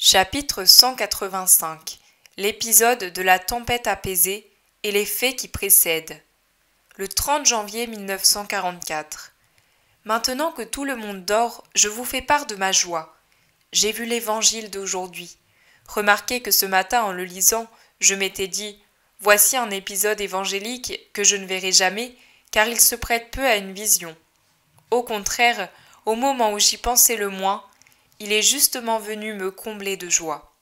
Chapitre 185. L'épisode de la tempête apaisée et les faits qui précèdent. Le 30 janvier 1944. Maintenant que tout le monde dort, je vous fais part de ma joie. J'ai vu l'évangile d'aujourd'hui. Remarquez que ce matin, en le lisant, je m'étais dit « Voici un épisode évangélique que je ne verrai jamais, car il se prête peu à une vision. » Au contraire, au moment où j'y pensais le moins, il est justement venu me combler de joie.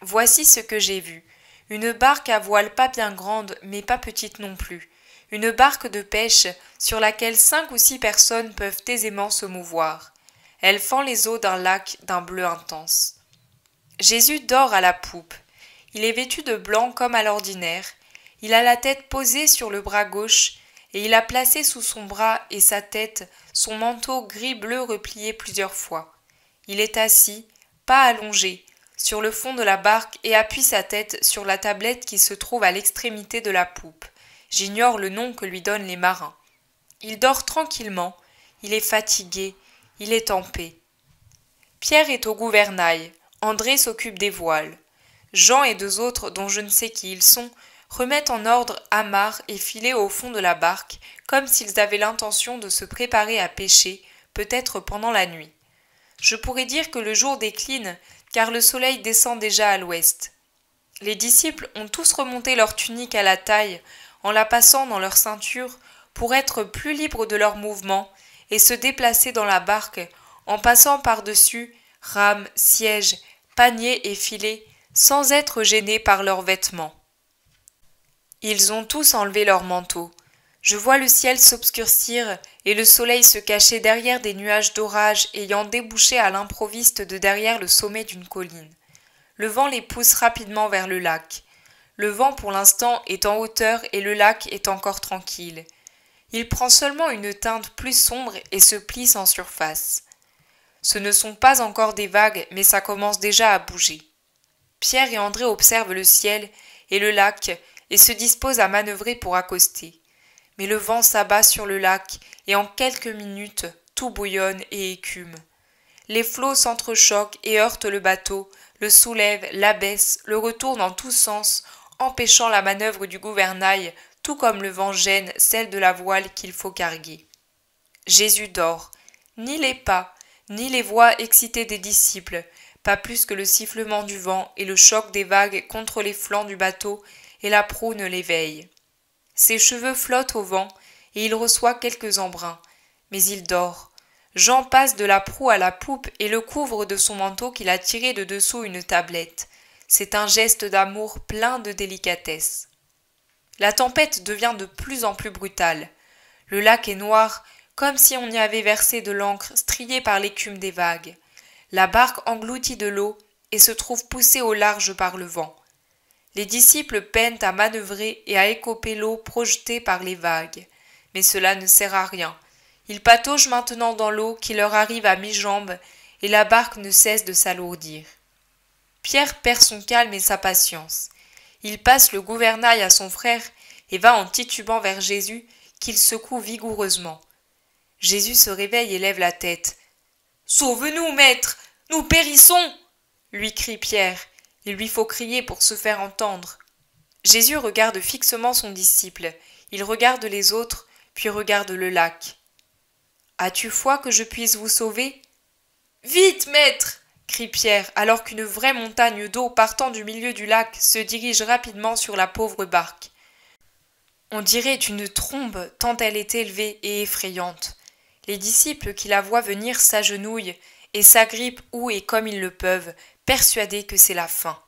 Voici ce que j'ai vu. Une barque à voile pas bien grande, mais pas petite non plus. Une barque de pêche sur laquelle 5 ou 6 personnes peuvent aisément se mouvoir. Elle fend les eaux d'un lac d'un bleu intense. Jésus dort à la poupe. Il est vêtu de blanc comme à l'ordinaire. Il a la tête posée sur le bras gauche et il a placé sous son bras et sa tête son manteau gris-bleu replié plusieurs fois. Il est assis, pas allongé, sur le fond de la barque et appuie sa tête sur la tablette qui se trouve à l'extrémité de la poupe. J'ignore le nom que lui donnent les marins. Il dort tranquillement, il est fatigué, il est en paix. Pierre est au gouvernail, André s'occupe des voiles. Jean et 2 autres, dont je ne sais qui ils sont, remettent en ordre amarres et filets au fond de la barque, comme s'ils avaient l'intention de se préparer à pêcher, peut-être pendant la nuit. Je pourrais dire que le jour décline, car le soleil descend déjà à l'ouest. Les disciples ont tous remonté leur tunique à la taille, en la passant dans leur ceinture, pour être plus libres de leurs mouvements, et se déplacer dans la barque, en passant par-dessus rames, sièges, paniers et filets, sans être gênés par leurs vêtements. Ils ont tous enlevé leurs manteaux. Je vois le ciel s'obscurcir et le soleil se cacher derrière des nuages d'orage ayant débouché à l'improviste de derrière le sommet d'une colline. Le vent les pousse rapidement vers le lac. Le vent pour l'instant est en hauteur et le lac est encore tranquille. Il prend seulement une teinte plus sombre et se plie sans surface. Ce ne sont pas encore des vagues, mais ça commence déjà à bouger. Pierre et André observent le ciel et le lac et se disposent à manœuvrer pour accoster. Mais le vent s'abat sur le lac et en quelques minutes, tout bouillonne et écume. Les flots s'entrechoquent et heurtent le bateau, le soulèvent, l'abaissent, le retournent en tous sens, empêchant la manœuvre du gouvernail, tout comme le vent gêne celle de la voile qu'il faut carguer. Jésus dort. Ni les pas, ni les voix excitées des disciples, pas plus que le sifflement du vent et le choc des vagues contre les flancs du bateau et la proue ne l'éveillent. Ses cheveux flottent au vent, et il reçoit quelques embruns. Mais il dort. Jean passe de la proue à la poupe et le couvre de son manteau qu'il a tiré de dessous une tablette. C'est un geste d'amour plein de délicatesse. La tempête devient de plus en plus brutale. Le lac est noir, comme si on y avait versé de l'encre striée par l'écume des vagues. La barque engloutit de l'eau et se trouve poussée au large par le vent. Les disciples peinent à manœuvrer et à écoper l'eau projetée par les vagues. Mais cela ne sert à rien. Ils pataugent maintenant dans l'eau qui leur arrive à mi-jambe et la barque ne cesse de s'alourdir. Pierre perd son calme et sa patience. Il passe le gouvernail à son frère et va en titubant vers Jésus qu'il secoue vigoureusement. Jésus se réveille et lève la tête. « Sauve-nous, maître! Nous périssons !» lui crie Pierre. Il lui faut crier pour se faire entendre. Jésus regarde fixement son disciple. Il regarde les autres, puis regarde le lac. « As-tu foi que je puisse vous sauver ?»« Vite, maître !» crie Pierre, alors qu'une vraie montagne d'eau partant du milieu du lac se dirige rapidement sur la pauvre barque. On dirait une trombe tant elle est élevée et effrayante. Les disciples qui la voient venir s'agenouillent et s'agrippent où et comme ils le peuvent, persuadés que c'est la fin.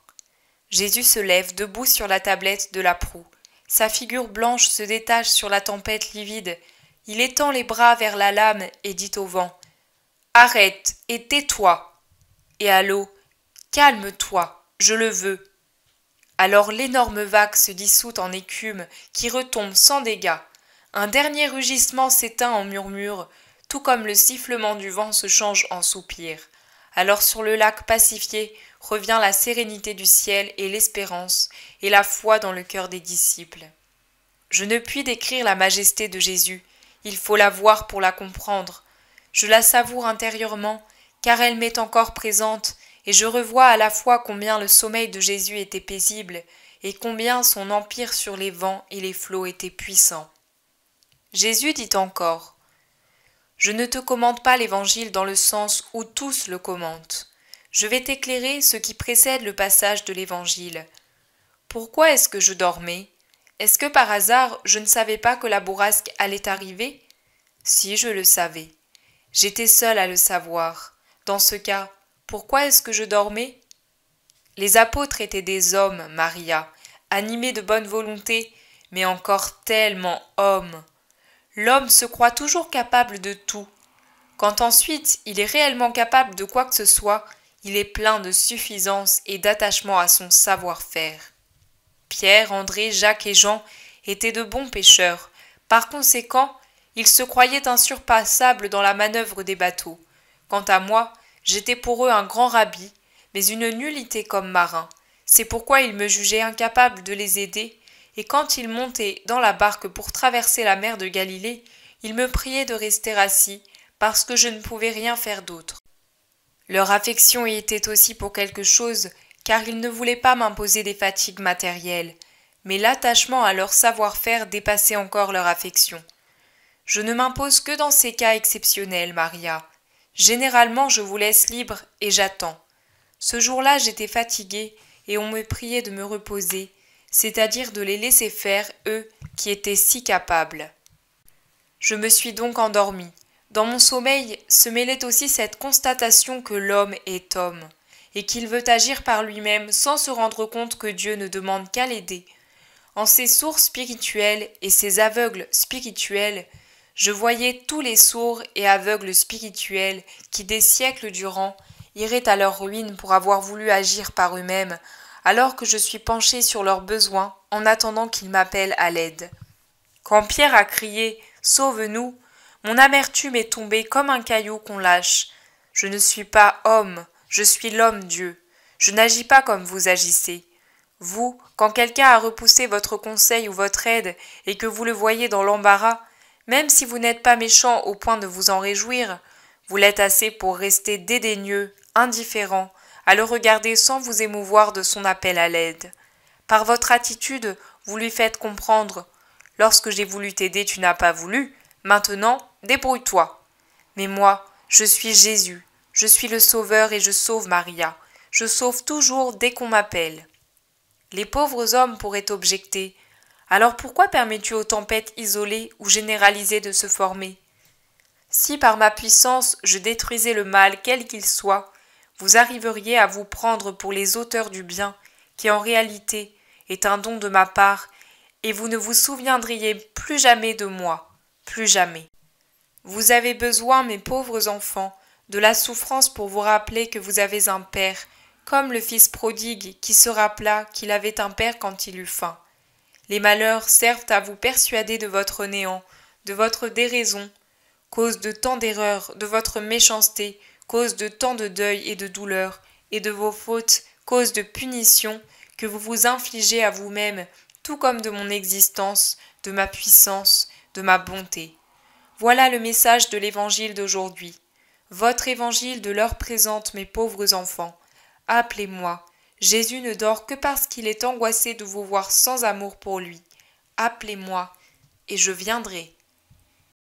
Jésus se lève debout sur la tablette de la proue. Sa figure blanche se détache sur la tempête livide. Il étend les bras vers la lame et dit au vent « Arrête et tais-toi !» Et à l'eau « Calme-toi, je le veux !» Alors l'énorme vague se dissout en écume qui retombe sans dégâts. Un dernier rugissement s'éteint en murmure, tout comme le sifflement du vent se change en soupir. Alors sur le lac pacifié revient la sérénité du ciel et l'espérance et la foi dans le cœur des disciples. Je ne puis décrire la majesté de Jésus, il faut la voir pour la comprendre. Je la savoure intérieurement, car elle m'est encore présente et je revois à la fois combien le sommeil de Jésus était paisible, et combien son empire sur les vents et les flots était puissant. Jésus dit encore « Je ne te commande pas l'Évangile dans le sens où tous le commentent. Je vais t'éclairer ce qui précède le passage de l'Évangile. Pourquoi est-ce que je dormais? Est-ce que par hasard je ne savais pas que la bourrasque allait arriver? Si, je le savais. J'étais seul à le savoir. Dans ce cas, pourquoi est-ce que je dormais? Les apôtres étaient des hommes, Maria, animés de bonne volonté, mais encore tellement hommes. L'homme se croit toujours capable de tout. Quand ensuite il est réellement capable de quoi que ce soit, il est plein de suffisance et d'attachement à son savoir-faire. Pierre, André, Jacques et Jean étaient de bons pêcheurs. Par conséquent, ils se croyaient insurpassables dans la manœuvre des bateaux. Quant à moi, j'étais pour eux un grand rabbi, mais une nullité comme marin. C'est pourquoi ils me jugeaient incapable de les aider, et quand ils montaient dans la barque pour traverser la mer de Galilée, ils me priaient de rester assis, parce que je ne pouvais rien faire d'autre. Leur affection y était aussi pour quelque chose, car ils ne voulaient pas m'imposer des fatigues matérielles, mais l'attachement à leur savoir-faire dépassait encore leur affection. Je ne m'impose que dans ces cas exceptionnels, Maria. Généralement, je vous laisse libre et j'attends. Ce jour-là, j'étais fatiguée et on me priait de me reposer, c'est-à-dire de les laisser faire, eux, qui étaient si capables. Je me suis donc endormie. Dans mon sommeil se mêlait aussi cette constatation que l'homme est homme, et qu'il veut agir par lui-même sans se rendre compte que Dieu ne demande qu'à l'aider. En ces sourds spirituels et ces aveugles spirituels, je voyais tous les sourds et aveugles spirituels qui, des siècles durant, iraient à leur ruine pour avoir voulu agir par eux-mêmes, alors que je suis penchée sur leurs besoins en attendant qu'ils m'appellent à l'aide. Quand Pierre a crié « Sauve-nous !», mon amertume est tombée comme un caillou qu'on lâche. Je ne suis pas homme, je suis l'homme-dieu. Je n'agis pas comme vous agissez. Vous, quand quelqu'un a repoussé votre conseil ou votre aide et que vous le voyez dans l'embarras, même si vous n'êtes pas méchant au point de vous en réjouir, vous l'êtes assez pour rester dédaigneux, indifférent, à le regarder sans vous émouvoir de son appel à l'aide. Par votre attitude, vous lui faites comprendre « Lorsque j'ai voulu t'aider, tu n'as pas voulu. Maintenant, débrouille-toi. » Mais moi, je suis Jésus, je suis le Sauveur et je sauve Maria. Je sauve toujours dès qu'on m'appelle. Les pauvres hommes pourraient objecter. Alors pourquoi permets-tu aux tempêtes isolées ou généralisées de se former? Si par ma puissance je détruisais le mal quel qu'il soit, vous arriveriez à vous prendre pour les auteurs du bien, qui en réalité est un don de ma part, et vous ne vous souviendriez plus jamais de moi. Plus jamais. Vous avez besoin, mes pauvres enfants, de la souffrance pour vous rappeler que vous avez un père, comme le fils prodigue qui se rappela qu'il avait un père quand il eut faim. Les malheurs servent à vous persuader de votre néant, de votre déraison, cause de tant d'erreurs, de votre méchanceté, cause de tant de deuil et de douleur, et de vos fautes, cause de punition, que vous vous infligez à vous-même, tout comme de mon existence, de ma puissance, de ma bonté. Voilà le message de l'Évangile d'aujourd'hui. Votre Évangile de l'heure présente, mes pauvres enfants. Appelez-moi. Jésus ne dort que parce qu'il est angoissé de vous voir sans amour pour lui. Appelez-moi, et je viendrai.